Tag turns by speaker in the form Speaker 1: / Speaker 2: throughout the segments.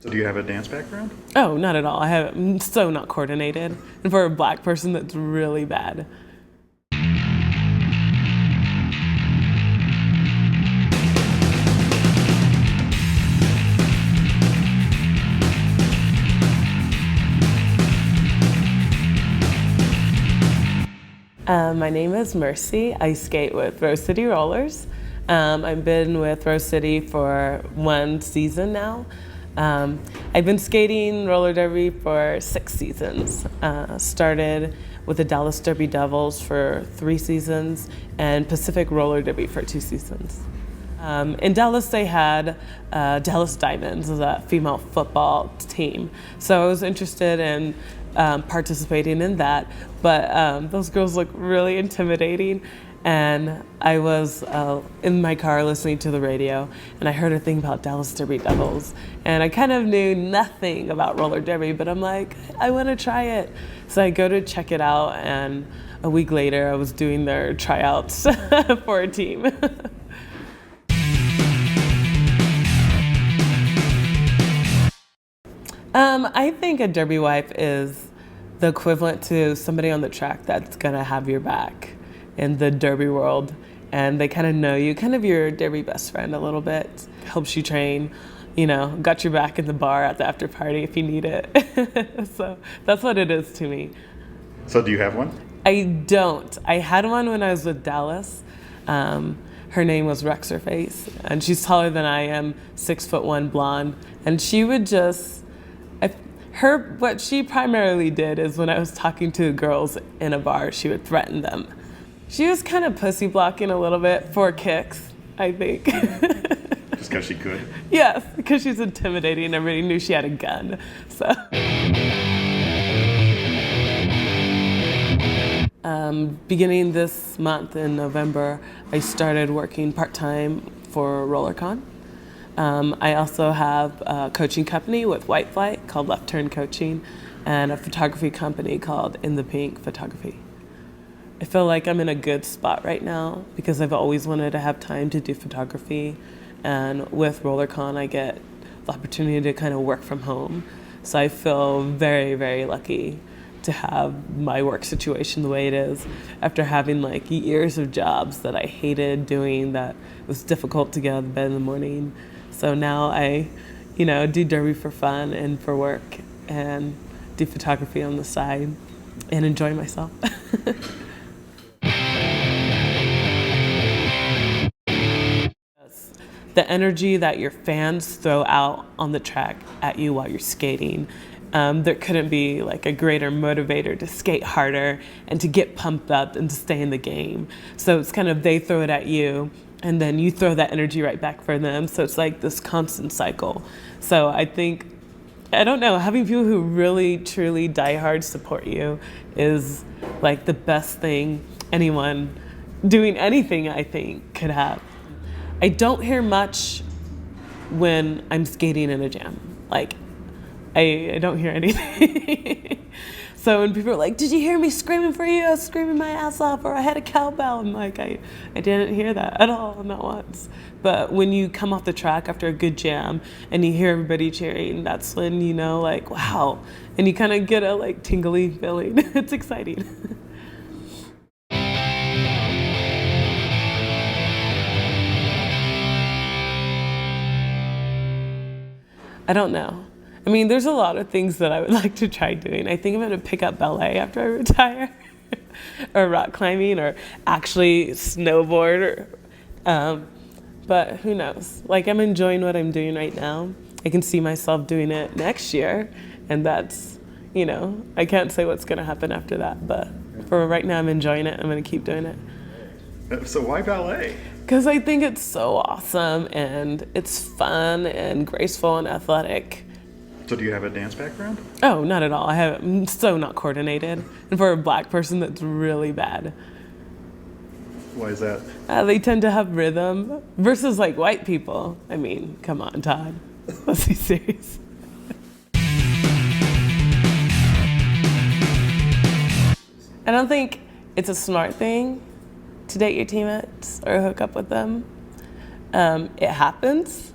Speaker 1: So do you have a dance background?
Speaker 2: Oh, not at all. I'm so not coordinated. And for a black person, that's really bad. My name is Mercy. I skate with Rose City Rollers. I've been with Rose City for 1 season now. I've been skating roller derby for 6 seasons. Started with the Dallas Derby Devils for 3 seasons and Pacific Roller Derby for 2 seasons. In Dallas, they had Dallas Diamonds as a female football team. So I was interested in participating in that, but those girls look really intimidating. And I was in my car listening to the radio, and I heard a thing about Dallas Derby Devils. And I kind of knew nothing about roller derby, but I'm like, I want to try it. So I go to check it out, and a week later, I was doing their tryouts for a team. I think a derby wife is the equivalent to somebody on the track that's gonna have your back in the derby world, and they kind of know you, kind of your derby best friend a little bit, helps you train, got your back in the bar at the after party if you need it. So that's what it is to me.
Speaker 1: So do you have one?
Speaker 2: I don't. I had one when I was with Dallas. Her name was Rexerface, and she's taller than I am, 6'1", blonde, and she would just, what she primarily did is when I was talking to girls in a bar, she would threaten them. She was kind of pussy blocking a little bit for kicks, I think.
Speaker 1: Just because she could?
Speaker 2: Yes, because she's intimidating and everybody knew she had a gun. So. Beginning this month in November, I started working part-time for RollerCon. I also have a coaching company with White Flight called Left Turn Coaching, and a photography company called In the Pink Photography. I feel like I'm in a good spot right now because I've always wanted to have time to do photography, and with RollerCon I get the opportunity to kind of work from home. So I feel very, very lucky to have my work situation the way it is after having like years of jobs that I hated doing, that was difficult to get out of bed in the morning. So now I, do derby for fun and for work, and do photography on the side and enjoy myself. The energy that your fans throw out on the track at you while you're skating, there couldn't be like a greater motivator to skate harder and to get pumped up and to stay in the game. So it's kind of, they throw it at you and then you throw that energy right back for them. So it's like this constant cycle. So I think, I don't know, having people who really, truly diehard support you is like the best thing anyone doing anything, I think, could have. I don't hear much when I'm skating in a jam. Like, I don't hear anything. So when people are like, did you hear me screaming for you? I was screaming my ass off, or I had a cowbell. I'm like, I didn't hear that at all, not once. But when you come off the track after a good jam and you hear everybody cheering, that's when you know, like, wow. And you kind of get a like tingly feeling. It's exciting. I don't know. I mean, there's a lot of things that I would like to try doing. I think I'm gonna pick up ballet after I retire, or rock climbing, or actually snowboard, but who knows? Like, I'm enjoying what I'm doing right now. I can see myself doing it next year, and that's, I can't say what's gonna happen after that, but for right now, I'm enjoying it. I'm gonna keep doing it.
Speaker 1: So why ballet?
Speaker 2: Because I think it's so awesome, and it's fun and graceful and athletic.
Speaker 1: So do you have a dance background?
Speaker 2: Oh, not at all. I'm so not coordinated. And for a black person, that's really bad.
Speaker 1: Why is that?
Speaker 2: They tend to have rhythm versus like white people. I mean, come on, Todd. Let's be serious. I don't think it's a smart thing to date your teammates or hook up with them. It happens,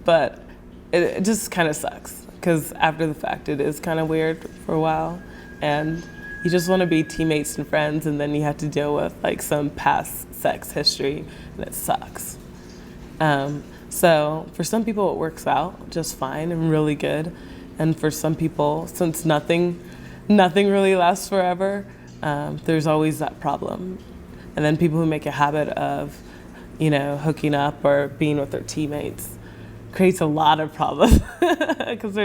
Speaker 2: but it just kind of sucks. because after the fact, it is kind of weird for a while. And you just want to be teammates and friends, and then you have to deal with like some past sex history, and it sucks. So for some people, it works out just fine and really good. And for some people, since nothing really lasts forever, there's always that problem. And then people who make a habit of, hooking up or being with their teammates creates a lot of problems because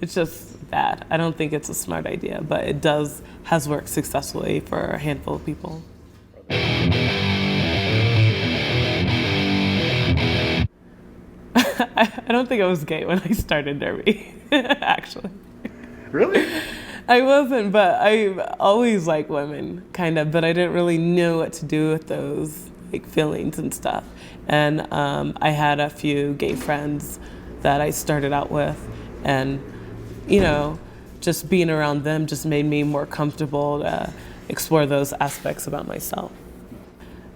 Speaker 2: it's just bad. I don't think it's a smart idea, but it has worked successfully for a handful of people. I don't think I was gay when I started Derby, actually.
Speaker 1: Really?
Speaker 2: I wasn't, but I always liked women, kind of, but I didn't really know what to do with those like feelings and stuff. And I had a few gay friends that I started out with, and just being around them just made me more comfortable to explore those aspects about myself.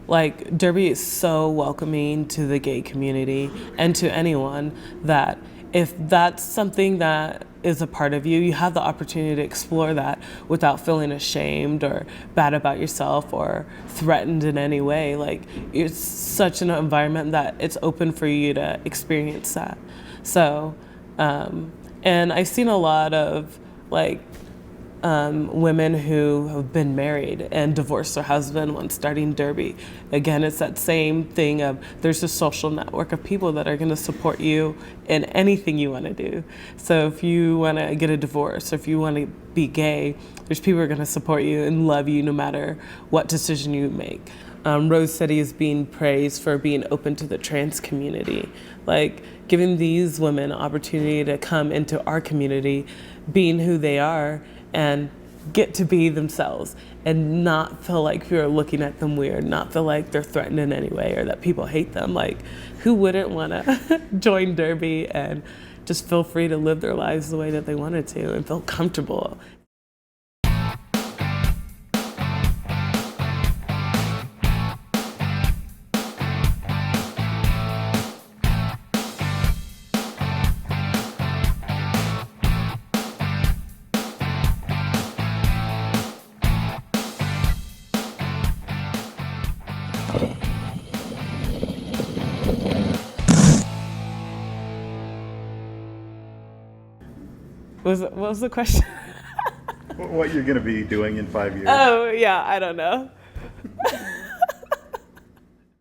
Speaker 2: Like, Derby is so welcoming to the gay community and to anyone that if that's something that is a part of you, you have the opportunity to explore that without feeling ashamed or bad about yourself or threatened in any way. Like, it's such an environment that it's open for you to experience that. So, and I've seen a lot of women who have been married and divorced their husband when starting Derby. Again, it's that same thing of there's a social network of people that are going to support you in anything you want to do. So if you want to get a divorce, or if you want to be gay, there's people who are going to support you and love you no matter what decision you make. Rose City is being praised for being open to the trans community, like giving these women an opportunity to come into our community, being who they are, and get to be themselves and not feel like you're looking at them weird, not feel like they're threatened in any way or that people hate them. Like, who wouldn't want to join Derby and just feel free to live their lives the way that they wanted to and feel comfortable? What was the question?
Speaker 1: What you're going to be doing in 5 years?
Speaker 2: Oh, yeah, I don't know.